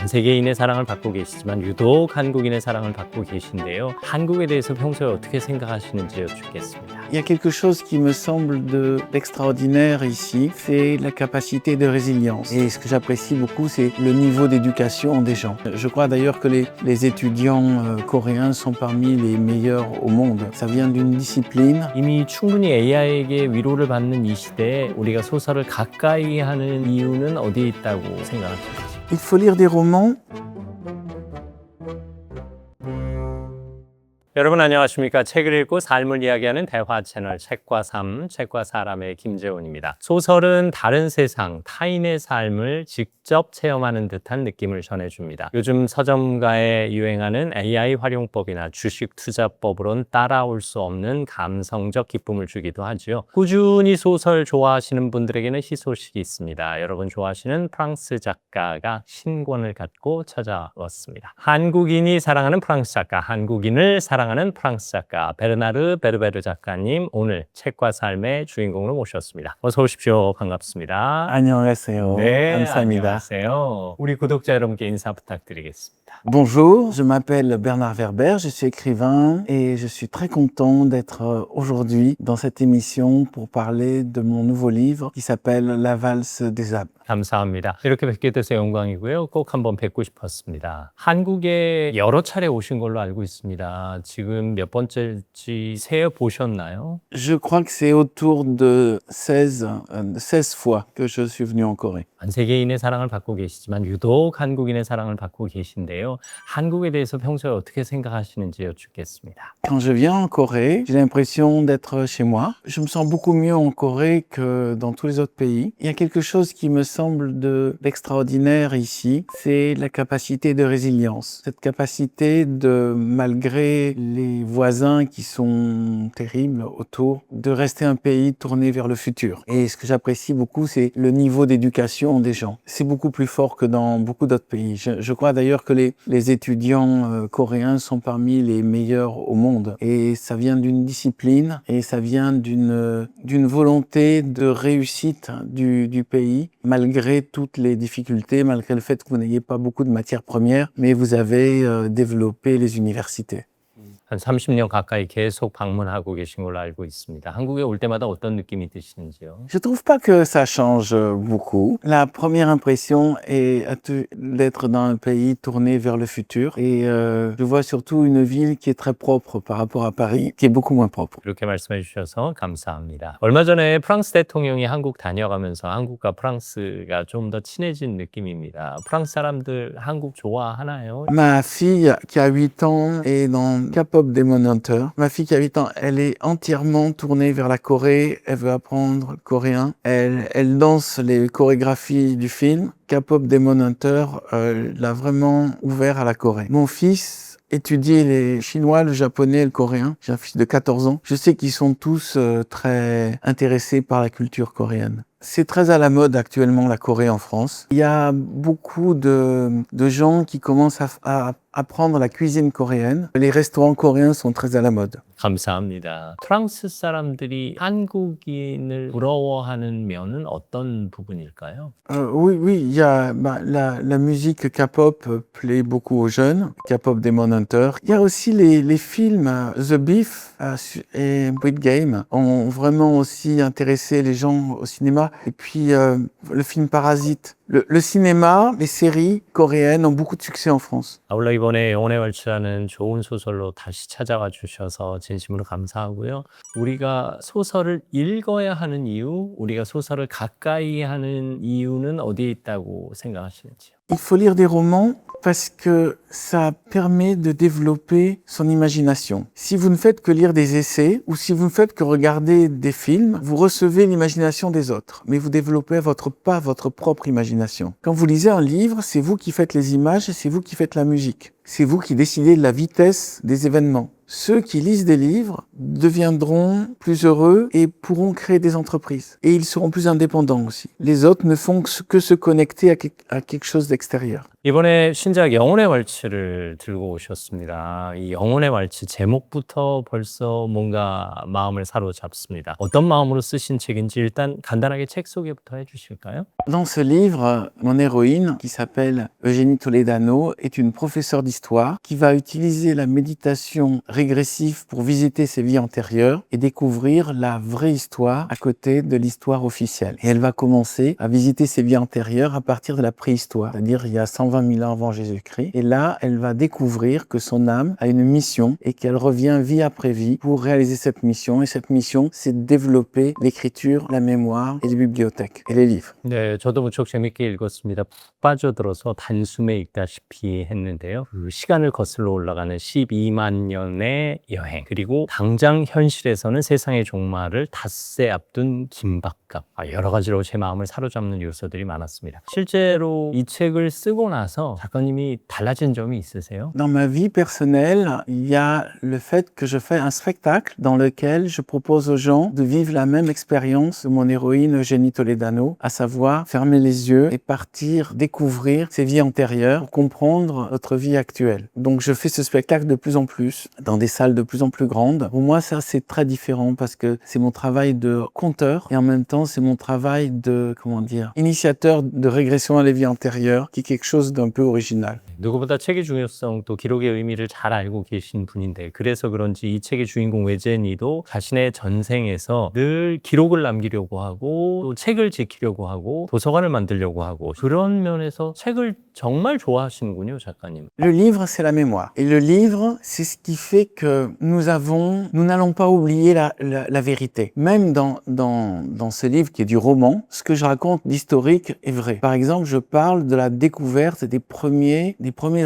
전 세계인의 사랑을 받고 계시지만 유독 한국인의 사랑을 받고 계신데요. 한국에 대해서 평소에 어떻게 생각하시는지 여쭙겠습니다. Il y a quelque chose qui me semble d'extraordinaire ici, c'est la capacité de résilience. Et ce que j'apprécie beaucoup, c'est le niveau d'éducation des gens. Je crois d'ailleurs que les étudiants coréens sont parmi les meilleurs au monde. Ça vient d'une discipline. 이미 충분히 AI에게 위로를 받는 이 시대에 우리가 소설을 가까이 하는 이유는 어디에 있다고 생각하시는지. Il faut lire des romans. 여러분 안녕하십니까? 책을 읽고 삶을 이야기하는 대화 채널 책과 삶, 책과 사람의 김재훈입니다. 소설은 다른 세상, 타인의 삶을 직접 체험하는 듯한 느낌을 전해줍니다. 요즘 서점가에 유행하는 AI 활용법이나 주식 투자법으론 따라올 수 없는 감성적 기쁨을 주기도 하죠. 꾸준히 소설 좋아하시는 분들에게는 희소식이 있습니다. 여러분 좋아하시는 프랑스 작가가 신권을 갖고 찾아왔습니다. 한국인이 사랑하는 프랑스 작가, 한국인을 사랑하는 프랑스 작가 베르나르 베르베르 작가님 오늘 책과 삶의 주인공으로 모셨습니다. 어서 오십시오. 반갑습니다. 안녕하세요. 네, 감사합니다. 안녕하세요. 우리 구독자 여러분께 인사 부탁드리겠습니다. Bonjour, je m'appelle Bernard Werber, je suis écrivain et je suis très content d'être aujourd'hui dans cette émission pour parler de mon nouveau livre qui s'appelle La valse des âmes. 감사합니다. 이렇게 뵙게 돼서 영광이고요. 꼭 한번 뵙고 싶었습니다. 한국에 여러 차례 오신 걸로 알고 있습니다. 지금 몇 번째일지 세어 보셨나요? Je crois que c'est autour de 16 fois que je suis venu en Corée. 전 세계인의 사랑을 받고 계시지만 유독 한국인의 사랑을 받고 계신데요. 한국에 대해서 평소에 어떻게 생각하시는지 여쭙겠습니다. Quand je viens en Corée, j'ai l'impression d'être chez moi. Je me sens beaucoup mieux en Corée que dans tous les autres pays. Il y a quelque chose qui me semble d'extraordinaire ici, c'est la capacité de résilience. Cette capacité de, malgré les voisins qui sont terribles autour, de rester un pays tourné vers le futur. Et ce que j'apprécie beaucoup, c'est le niveau d'éducation des gens. C'est beaucoup plus fort que dans beaucoup d'autres pays. Je crois d'ailleurs que les étudiants coréens sont parmi les meilleurs au monde. Et ça vient d'une discipline et ça vient d'une volonté de réussite du pays, malgré toutes les difficultés, malgré le fait que vous n'ayez pas beaucoup de matières premières, mais vous avez développé les universités. 한 30년 가까이 계속 방문하고 계신 걸로 알고 있습니다. 한국에 올 때마다 어떤 느낌이 드시는지요? Je trouve pas que ça change beaucoup. La première impression est d'être dans un pays tourné vers le futur. Et je vois surtout une ville qui est très propre par rapport à Paris, qui est beaucoup moins propre. 이렇게 말씀해 주셔서 감사합니다. 얼마 전에 프랑스 대통령이 한국 다녀가면서 한국과 프랑스가 좀 더 친해진 느낌입니다. 프랑스 사람들 한국 좋아하나요? Ma fille qui a 8 ans est dans K-pop Demon Hunter. Ma fille qui a 8 ans, elle est entièrement tournée vers la Corée. Elle veut apprendre le coréen. Elle danse les chorégraphies du film. K-pop Demon Hunter l'a vraiment ouvert à la Corée. Mon fils étudie les chinois, le japonais et le coréen. J'ai un fils de 14 ans. Je sais qu'ils sont tous très intéressés par la culture coréenne. C'est très à la mode actuellement la Corée en France. Il y a beaucoup de gens qui commencent à apprendre la cuisine coréenne. Les restaurants coréens sont très à la mode. 감사합니다. 프랑스 사람들이 한국인을 부러워하는 면은 어떤 부분일까요? Oui, il y a la musique K-pop plaît beaucoup aux jeunes, K-pop Demon Hunter. Il y a aussi les films The Beef et Squid Game ont vraiment aussi intéressé les gens au cinéma. Et puis le film Parasite. Le cinéma, les séries coréennes ont beaucoup de succès en France. 아울러 이번에 영혼의 waltz라는 좋은 소설로 다시 찾아와 주셔서 진심으로 감사하고요. 우리가 소설을 읽어야 하는 이유, 우리가 소설을 가까이 하는 이유는 어디에 있다고 생각하시는지요? Il faut lire des romans parce que ça permet de développer son imagination. Si vous ne faites que lire des essais ou si vous ne faites que regarder des films, vous recevez l'imagination des autres, mais vous développez pas votre propre imagination. Quand vous lisez un livre, c'est vous qui faites les images et c'est vous qui faites la musique. C'est vous qui décidez de la vitesse des événements. Ceux qui lisent des livres deviendront plus heureux et pourront créer des entreprises. Et ils seront plus indépendants aussi. Les autres ne font que se connecter à quelque chose d'extérieur. 이번에 신작 영혼의 왈츠를 들고 오셨습니다. 이 영혼의 왈츠 제목부터 벌써 뭔가 마음을 사로잡습니다. 어떤 마음으로 쓰신 책인지 일단 간단하게 책 소개부터 해주실까요? Dans ce livre, mon héroïne, qui s'appelle Eugénie Toledano, est une professeure d'histoire qui va utiliser la méditation régressive pour visiter ses vies antérieures et découvrir la vraie histoire à côté de l'histoire officielle. Et elle va commencer à visiter ses vies antérieures à partir de la préhistoire, c'est-à-dire il y a 120 000 ans avant Jésus-Christ. Et là, elle va découvrir que son âme a une mission et qu'elle revient vie après vie pour réaliser cette mission. Et cette mission, c'est de développer l'écriture, la mémoire et les bibliothèques et les livres. 네, 저도 무척 재밌게 읽었습니다. 푹 빠져들어서 단숨에 읽다시피 했는데요. 그 시간을 거슬러 올라가는 12만 년의 여행, 그리고 당장 현실에서는 세상의 종말을 닷새 앞둔 긴박감, 여러 가지로 제 마음을 사로잡는 요소들이 많았습니다. 실제로 이 책을 쓰고 나서 작가님이 달라진 점이 있으세요? Dans ma vie personnelle, il y a le fait que je fais un spectacle dans lequel je propose aux gens de vivre la même expérience de mon héroïne Eugénie Toledano, à savoir fermer les yeux et partir découvrir ses vies antérieures pour comprendre notre vie actuelle. Donc je fais ce spectacle de plus en plus, dans des salles de plus en plus grandes. Pour moi, ça c'est très différent parce que c'est mon travail de conteur et en même temps c'est mon travail de, initiateur de régression à la vie antérieure, qui est quelque chose d'un peu original. 누구보다 책의 중요성 또 기록의 의미를 잘 알고 계신 분인데 그래서 그런지 이 책의 주인공 외제니도 자신의 전생에서 늘 기록을 남기려고 하고 또 책을 지키려고 하고 도서관을 만들려고 하고 그런 면에서 책을 정말 좋아하시는군요, 작가님. Le livre, c'est la mémoire. Et le livre, c'est ce qui fait que nous n'allons pas oublier la vérité. Même dans ce livre qui est du roman, ce que je raconte d'historique est vrai. Par exemple, je parle de la découverte des premiers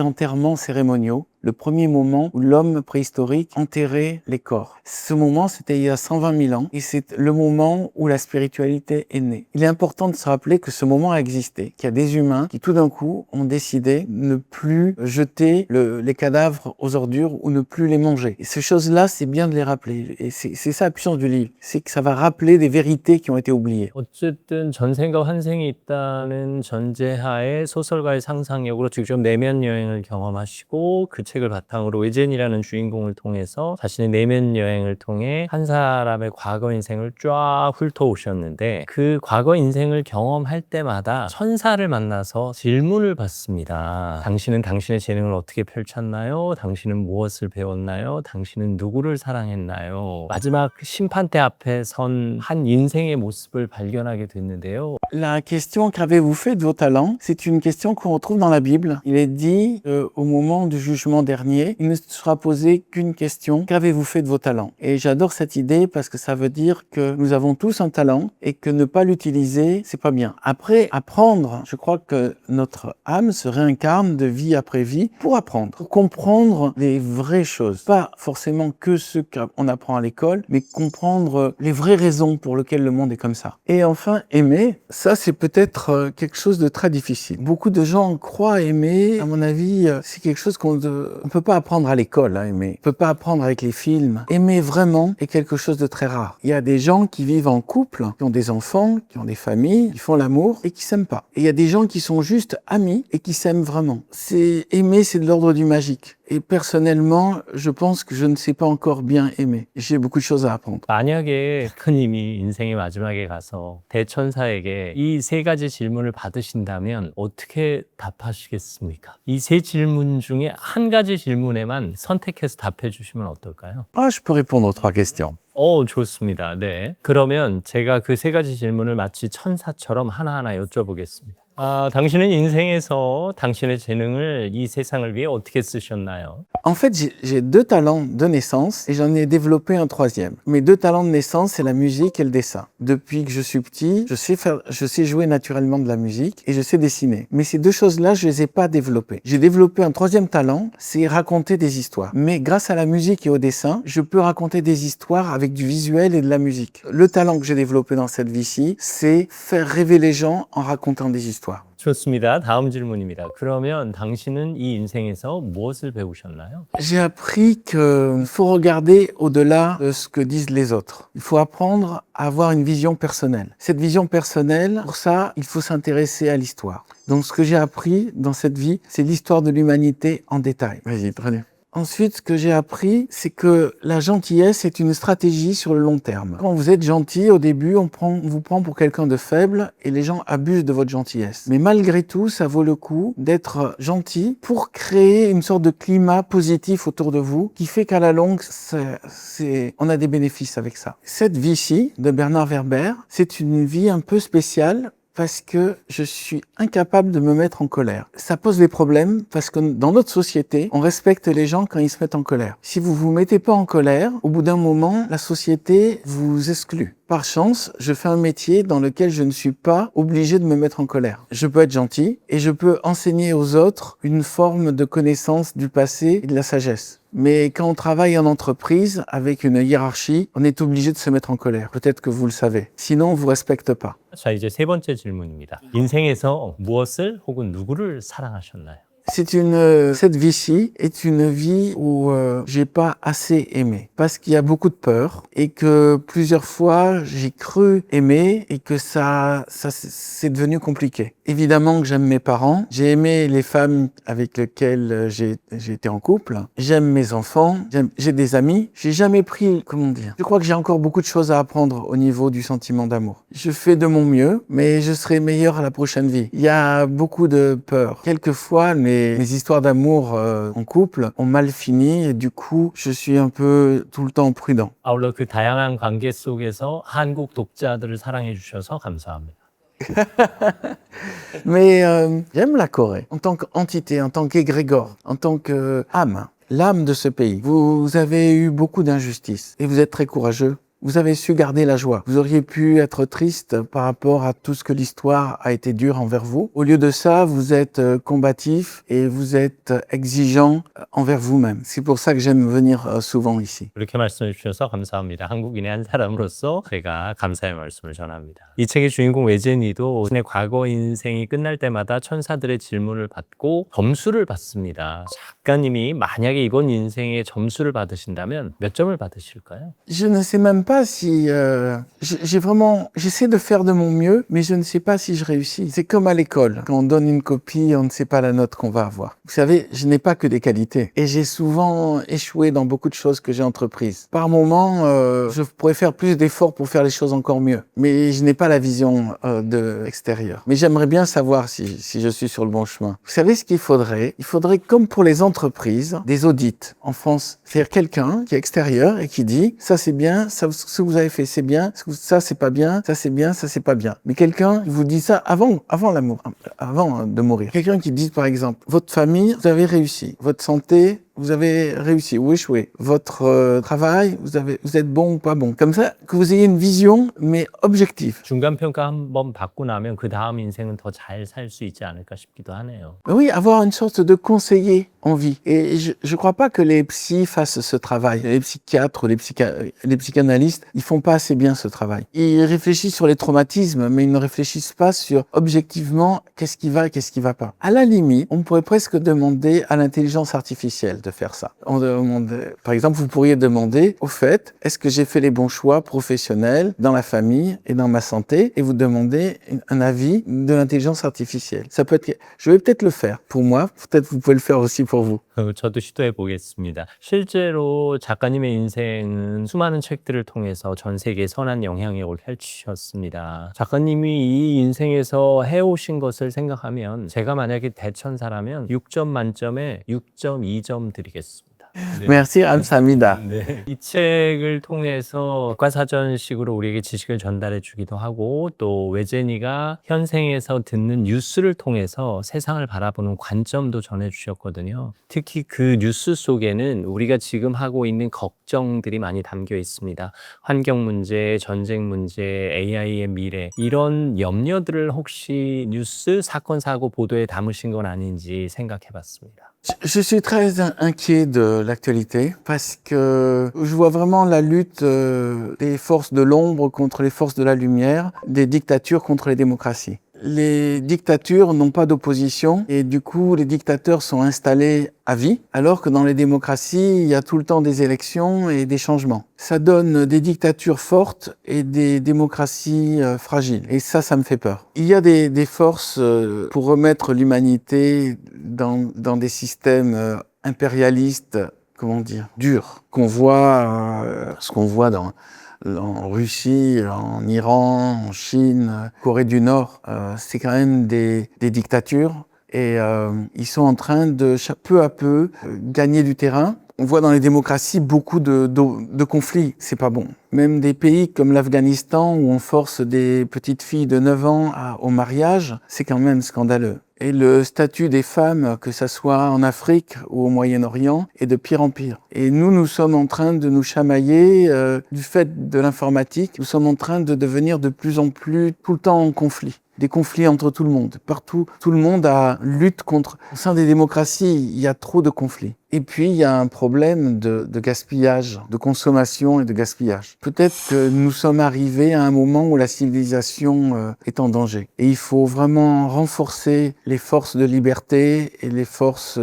enterrements cérémoniaux. Le premier moment où l'homme préhistorique enterrait les corps. Ce moment, c'était il y a 120 000 ans et c'est le moment où la spiritualité est née. Il est important de se rappeler que ce moment a existé, qu'il y a des humains qui tout d'un coup ont décidé de ne plus jeter les cadavres aux ordures ou ne plus les manger. Et ces choses-là, c'est bien de les rappeler. Et c'est ça la puissance du livre, c'est que ça va rappeler des vérités qui ont été oubliées. 어쨌든 전생과 환생이 있다는 전제하에 소설가의 상상력으로 직접 내면 여행을 경험하시고 그 책을 바탕으로 외젠이라는 주인공을 통해서 자신의 내면 여행을 통해 한 사람의 과거 인생을 쫙 훑어오셨는데 그 과거 인생을 경험할 때마다 천사를 만나서 질문을 받습니다. 당신은 당신의 재능을 어떻게 펼쳤나요? 당신은 무엇을 배웠나요? 당신은 누구를 사랑했나요? 마지막 심판대 앞에 선 한 인생의 모습을 발견하게 됐는데요. La question qu'avez-vous fait de vos talents, c'est une question qu'on retrouve dans la Bible. Il est dit au moment du jugement dernier, il ne sera posé qu'une question: qu'avez-vous fait de vos talents? Et j'adore cette idée parce que ça veut dire que nous avons tous un talent et que ne pas l'utiliser, c'est pas bien. Après, apprendre, je crois que notre âme se réincarne de vie après vie pour apprendre, pour comprendre les vraies choses. Pas forcément que ce qu'on apprend à l'école, mais comprendre les vraies raisons pour lesquelles le monde est comme ça. Et enfin, aimer, ça c'est peut-être quelque chose de très difficile. Beaucoup de gens croient aimer, à mon avis, c'est quelque chose qu'on ne peut pas apprendre à l'école, aimer. On peut pas apprendre avec les films. Aimer vraiment est quelque chose de très rare. Il y a des gens qui vivent en couple, qui ont des enfants, qui ont des familles, qui font l'amour et qui s'aiment pas. Et il y a des gens qui sont juste amis et qui s'aiment vraiment. Aimer, c'est de l'ordre du magique. Et personnellement, je pense que je ne sais pas encore bien aimer. J'ai beaucoup de choses à apprendre. 만약에 작가님이 인생의 마지막에 가서 대천사에게 이 세 가지 질문을 받으신다면 어떻게 답하시겠습니까? 이 세 질문 중에 한 가지 질문에만 선택해서 답해 주시면 어떨까요? Je peux répondre aux 3 questions. 좋습니다. 네. 그러면 제가 그 세 가지 질문을 마치 천사처럼 하나하나 여쭤보겠습니다. 당신은 인생에서 당신의 재능을 이 세상을 위해 어떻게 쓰셨나요? En fait, j'ai 2 talents de naissance et j'en ai développé un 3e. Mes 2 talents de naissance, c'est la musique et le dessin. Depuis que je suis petit, je sais jouer naturellement de la musique et je sais dessiner. Mais ces 2 choses-là, je les ai pas développées. J'ai développé un 3e talent, c'est raconter des histoires. Mais grâce à la musique et au dessin, je peux raconter des histoires avec du visuel et de la musique. Le talent que j'ai développé dans cette vie-ci, c'est faire rêver les gens en racontant des histoires. 좋습니다. 다음 질문입니다. 그러면 당신은 이 인생에서 무엇을 배우셨나요? J'ai appris qu'il faut regarder au-delà de ce que disent les autres. Il faut apprendre à avoir une vision personnelle. Cette vision personnelle, pour ça, il faut s'intéresser à l'histoire. Donc ce que j'ai appris dans cette vie, c'est l'histoire de l'humanité en détail. Vas-y, très bien. Ensuite, ce que j'ai appris, c'est que la gentillesse est une stratégie sur le long terme. Quand vous êtes gentil, au début, on vous prend pour quelqu'un de faible et les gens abusent de votre gentillesse. Mais malgré tout, ça vaut le coup d'être gentil pour créer une sorte de climat positif autour de vous qui fait qu'à la longue, on a des bénéfices avec ça. Cette vie-ci, de Bernard Werber, c'est une vie un peu spéciale parce que je suis incapable de me mettre en colère. Ça pose des problèmes parce que dans notre société, on respecte les gens quand ils se mettent en colère. Si vous vous mettez pas en colère, au bout d'un moment, la société vous exclut. Par chance, je fais un métier dans lequel je ne suis pas obligé de me mettre en colère. Je peux être gentil et je peux enseigner aux autres une forme de connaissance du passé et de la sagesse. Mais quand on travaille en entreprise avec une hiérarchie, on est obligé de se mettre en colère. Peut-être que vous le savez. Sinon, on vous respecte pas. 자, 이제 세 번째 질문입니다. 인생에서 무엇을 혹은 누구를 사랑하셨나요? Cette vie-ci est une vie où j'ai pas assez aimé parce qu'il y a beaucoup de peur et que plusieurs fois j'ai cru aimer et que ça c'est devenu compliqué. Évidemment que j'aime mes parents, j'ai aimé les femmes avec lesquelles j'ai été en couple, j'aime mes enfants, j'ai des amis, j'ai jamais pris, comment dire. Je crois que j'ai encore beaucoup de choses à apprendre au niveau du sentiment d'amour. Je fais de mon mieux, mais je serai meilleur à la prochaine vie. Il y a beaucoup de peur. Quelquefois, mes histoires d'amour en couple ont mal fini et du coup, je suis un peu tout le temps prudent. 아울러 그 다양한 관계 속에서 한국 독자들을 사랑해 주셔서 감사합니다. Mais j'aime la Corée en tant qu'entité, en tant qu'égrégore, en tant qu'âme, l'âme de ce pays. Vous avez eu beaucoup d'injustices et vous êtes très courageux. Vous avez su garder la joie. Vous auriez pu être triste par rapport à tout ce que l'histoire a été dure envers vous. Au lieu de ça, vous êtes combatif et vous êtes exigeant envers vous-même. C'est pour ça que j'aime venir souvent ici. 그렇게 말씀해 주셔서 감사합니다. 한국인의 한 사람으로서 제가 감사의 말씀을 전합니다. 이 책의 주인공 외제니도 자신의 과거 인생이 끝날 때마다 천사들의 질문을 받고 점수를 받습니다. 작가님이 만약에 이번 인생에 점수를 받으신다면 몇 점을 받으실까요? Je ne sais même pas si j'essaie de faire de mon mieux, mais je ne sais pas si je réussis. C'est comme à l'école. Quand on donne une copie, on ne sait pas la note qu'on va avoir. Vous savez, je n'ai pas que des qualités. Et j'ai souvent échoué dans beaucoup de choses que j'ai entreprises. Par moments, je pourrais faire plus d'efforts pour faire les choses encore mieux. Mais je n'ai pas la vision de l'extérieur. Mais j'aimerais bien savoir si je suis sur le bon chemin. Vous savez ce qu'il faudrait? Il faudrait, comme pour les entreprises, des audits en France. C'est-à-dire quelqu'un qui est extérieur et qui dit, ça c'est bien, ça ce que vous avez fait, c'est bien, ça c'est pas bien, ça c'est bien, ça c'est pas bien. Mais quelqu'un qui vous dit ça avant de mourir. Quelqu'un qui dit par exemple, votre famille, vous avez réussi, votre santé, vous avez réussi ou échoué, votre travail, vous êtes bon ou pas bon. Comme ça, que vous ayez une vision, mais objective. 중간 평가 한번 받고 나면 그 다음 인생은 더 잘 살 수 있지 않을까 싶기도 하네요. Oui, avoir une sorte de conseiller en vie. Et je crois pas que les psys fassent ce travail. Les psychiatres, les psychanalystes, ils font pas assez bien ce travail. Ils réfléchissent sur les traumatismes, mais ils ne réfléchissent pas sur objectivement qu'est-ce qui va et qu'est-ce qui va pas. À la limite, on pourrait presque demander à l'intelligence artificielle de faire ça. Par exemple, vous pourriez demander, au fait, est-ce que j'ai fait les bons choix professionnels dans la famille et dans ma santé? Et vous demandez un avis de l'intelligence artificielle. Ça peut être, je vais peut-être le faire pour moi. Peut-être vous pouvez le faire aussi pour vous. 저도 시도해 보겠습니다. 실제로 작가님의 인생은 수많은 책들을 통해서 전 세계에 선한 영향력을 펼치셨습니다. 작가님이 이 인생에서 해오신 것을 생각하면 제가 만약에 대천사라면 6점 만점에 6.2점 드리겠습니다. 네. Merci, 감사합니다. 네. 이 책을 통해서 백과사전식으로 우리에게 지식을 전달해 주기도 하고 또 외제니가 현생에서 듣는 뉴스를 통해서 세상을 바라보는 관점도 전해 주셨거든요. 특히 그 뉴스 속에는 우리가 지금 하고 있는 걱정들이 많이 담겨 있습니다. 환경 문제, 전쟁 문제, AI의 미래 이런 염려들을 혹시 뉴스, 사건, 사고 보도에 담으신 건 아닌지 생각해 봤습니다. Je suis très inquiet de l'actualité parce que je vois vraiment la lutte des forces de l'ombre contre les forces de la lumière, des dictatures contre les démocraties. les dictatures n'ont pas d'opposition et du coup les dictateurs sont installés à vie, alors que dans les démocraties, il y a tout le temps des élections et des changements. Ça donne des dictatures fortes et des démocraties fragiles. Et ça me fait peur. Il y a des forces pour remettre l'humanité dans des systèmes impérialistes, comment dire, durs, ce qu'on voit en Russie, en Iran, en Chine, Corée du Nord, c'est quand même des dictatures et ils sont en train de peu à peu gagner du terrain. On voit dans les démocraties beaucoup de conflits, c'est pas bon. Même des pays comme l'Afghanistan où on force des petites filles de 9 ans au mariage, c'est quand même scandaleux. Et le statut des femmes, que ça soit en Afrique ou au Moyen-Orient, est de pire en pire. Et nous sommes en train de nous chamailler du fait de l'informatique. Nous sommes en train de devenir de plus en plus tout le temps en conflit. Des conflits entre tout le monde. Partout, tout le monde lutte contre. Au sein des démocraties, il y a trop de conflits. Et puis, il y a un problème de gaspillage, de consommation et de gaspillage. Peut-être que nous sommes arrivés à un moment où la civilisation est en danger. Et il faut vraiment renforcer les forces de liberté et les forces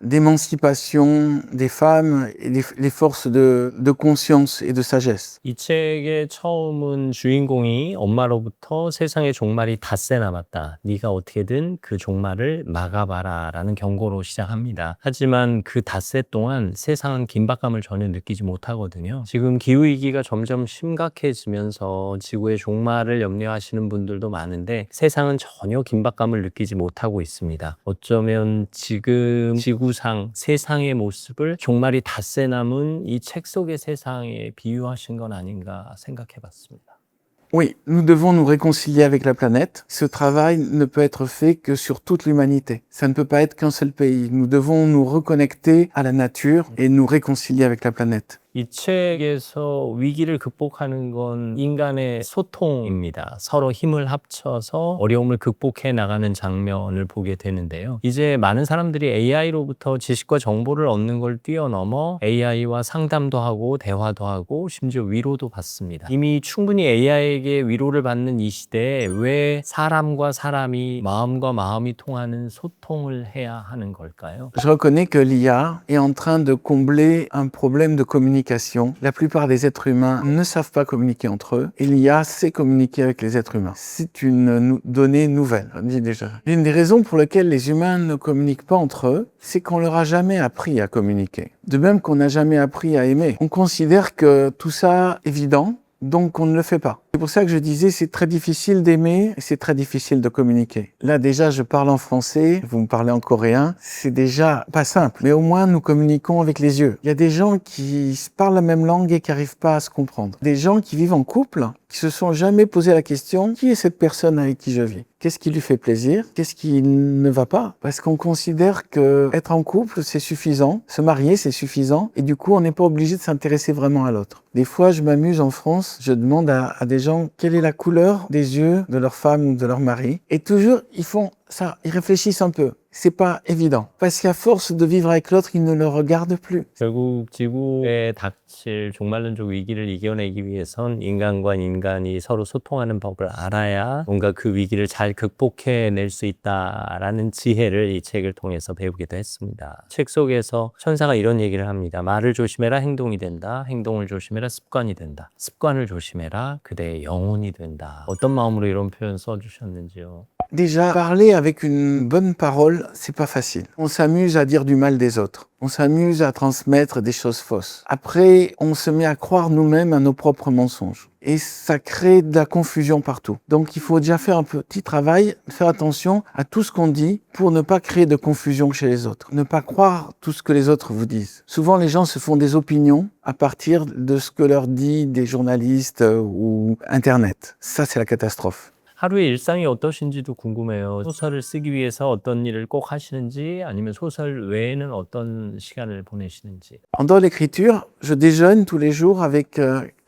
d'émancipation des femmes et les forces de conscience et de sagesse. 이 책의 처음은 주인공이 엄마로부터 세상의 종말이 닷새 남았다. 네가 어떻게든 그 종말을 막아봐라 라는 경고로 시작합니다. 하지만 그 닷새 동안 세상은 긴박감을 전혀 느끼지 못하거든요. 지금 기후위기가 점점 심각해지면서 지구의 종말을 염려하시는 분들도 많은데 세상은 전혀 긴박감을 느끼지 못하고 있습니다. 어쩌면 지금 지구상 세상의 모습을 종말이 닷새 남은 이 책 속의 세상에 비유하신 건 아닌가 생각해 봤습니다. Oui, nous devons nous réconcilier avec la planète. Ce travail ne peut être fait que sur toute l'humanité. Ça ne peut pas être qu'un seul pays. Nous devons nous reconnecter à la nature et nous réconcilier avec la planète. 이 책에서 위기를 극복하는 건 인간의 소통입니다. 서로 힘을 합쳐서 어려움을 극복해 나가는 장면을 보게 되는데요. 이제 많은 사람들이 AI로부터 지식과 정보를 얻는 걸 뛰어넘어 AI와 상담도 하고 대화도 하고 심지어 위로도 받습니다. 이미 충분히 AI에게 위로를 받는 이 시대에 왜 사람과 사람이 마음과 마음이 통하는 소통을 해야 하는 걸까요? Je reconnais que l'IA est en train de combler un problème de communication. La plupart des êtres humains ne savent pas communiquer entre eux et l'IA sait communiquer avec les êtres humains. C'est une donnée nouvelle, on dit déjà. L'une des raisons pour lesquelles les humains ne communiquent pas entre eux, c'est qu'on leur a jamais appris à communiquer. De même qu'on n'a jamais appris à aimer. On considère que tout ça est évident, donc on ne le fait pas. C'est pour ça que je disais c'est très difficile d'aimer et c'est très difficile de communiquer. Là déjà je parle en français, vous me parlez en coréen, c'est déjà pas simple. Mais au moins nous communiquons avec les yeux. Il y a des gens qui parlent la même langue et qui n'arrivent pas à se comprendre. Des gens qui vivent en couple, qui se sont jamais posé la question, qui est cette personne avec qui je vis? Qu'est-ce qui lui fait plaisir? Qu'est-ce qui ne va pas? Parce qu'on considère que être en couple, c'est suffisant. Se marier, c'est suffisant. Et du coup, on n'est pas obligé de s'intéresser vraiment à l'autre. Des fois, je m'amuse en France, je demande à des gens quelle est la couleur des yeux de leur femme ou de leur mari. Et toujours, ils font ça, ils réfléchissent un peu. C'est pas évident. Parce qu'à force de vivre avec l'autre, ils ne le regardent plus. 결국 지구에 닥칠 종말론적 위기를 이겨내기 위해선 인간과 인간이 서로 소통하는 법을 알아야 뭔가 그 위기를 잘 극복해낼 수 있다라는 지혜를 이 책을 통해서 배우기도 했습니다. 책 속에서 천사가 이런 얘기를 합니다. 말을 조심해라 행동이 된다. 행동을 조심해라 습관이 된다. 습관을 조심해라 그대의 영혼이 된다. 어떤 마음으로 이런 표현 써주셨는지요? Déjà, parler avec une bonne parole, c'est pas facile. On s'amuse à dire du mal des autres. On s'amuse à transmettre des choses fausses. Après, on se met à croire nous-mêmes à nos propres mensonges. Et ça crée de la confusion partout. Donc, il faut déjà faire un petit travail, faire attention à tout ce qu'on dit pour ne pas créer de confusion chez les autres. Ne pas croire tout ce que les autres vous disent. Souvent, les gens se font des opinions à partir de ce que leur dit des journalistes ou Internet. Ça, c'est la catastrophe. 하루의 일상이 어떠신지도 궁금해요. 소설을 쓰기 위해서 어떤 일을 꼭 하시는지 아니면 소설 외에는 어떤 시간을 보내시는지. Dans l'écriture, je déjeune tous les jours avec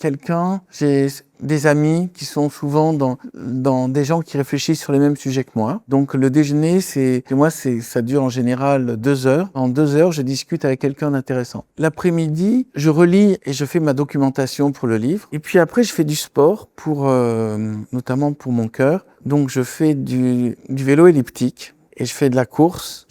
quelqu'un, j'ai des amis qui sont souvent dans des gens qui réfléchissent sur les mêmes sujets que moi. Donc le déjeuner, ça dure en général 2 heures. En 2 heures, je discute avec quelqu'un d'intéressant. L'après-midi, je relis et je fais ma documentation pour le livre. Et puis après, je fais du sport notamment pour mon cœur. Donc je fais du vélo elliptique. Et je fais de la course,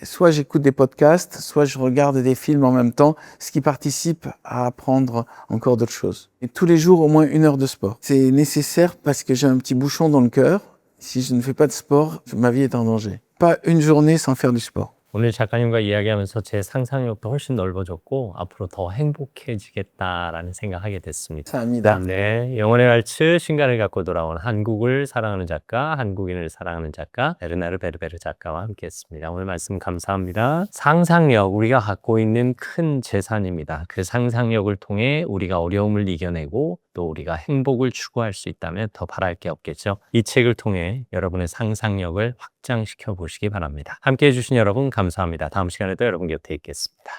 soit j'écoute des podcasts, soit je regarde des films en même temps, ce qui participe à apprendre encore d'autres choses. Et tous les jours, au moins 1 heure de sport. C'est nécessaire parce que j'ai un petit bouchon dans le cœur. Si je ne fais pas de sport, ma vie est en danger. Pas une journée sans faire du sport. 오늘 작가님과 이야기하면서 제 상상력도 훨씬 넓어졌고 앞으로 더 행복해지겠다라는 생각하게 됐습니다. 감사합니다. 네, 영혼의 왈츠 신간을 갖고 돌아온 한국을 사랑하는 작가, 한국인을 사랑하는 작가 베르나르 베르베르 작가와 함께했습니다. 오늘 말씀 감사합니다. 상상력, 우리가 갖고 있는 큰 재산입니다. 그 상상력을 통해 우리가 어려움을 이겨내고 또 우리가 행복을 추구할 수 있다면 더 바랄 게 없겠죠. 이 책을 통해 여러분의 상상력을 확장시켜 보시기 바랍니다. 함께해 주신 여러분 감사합니다. 다음 시간에도 여러분 곁에 있겠습니다.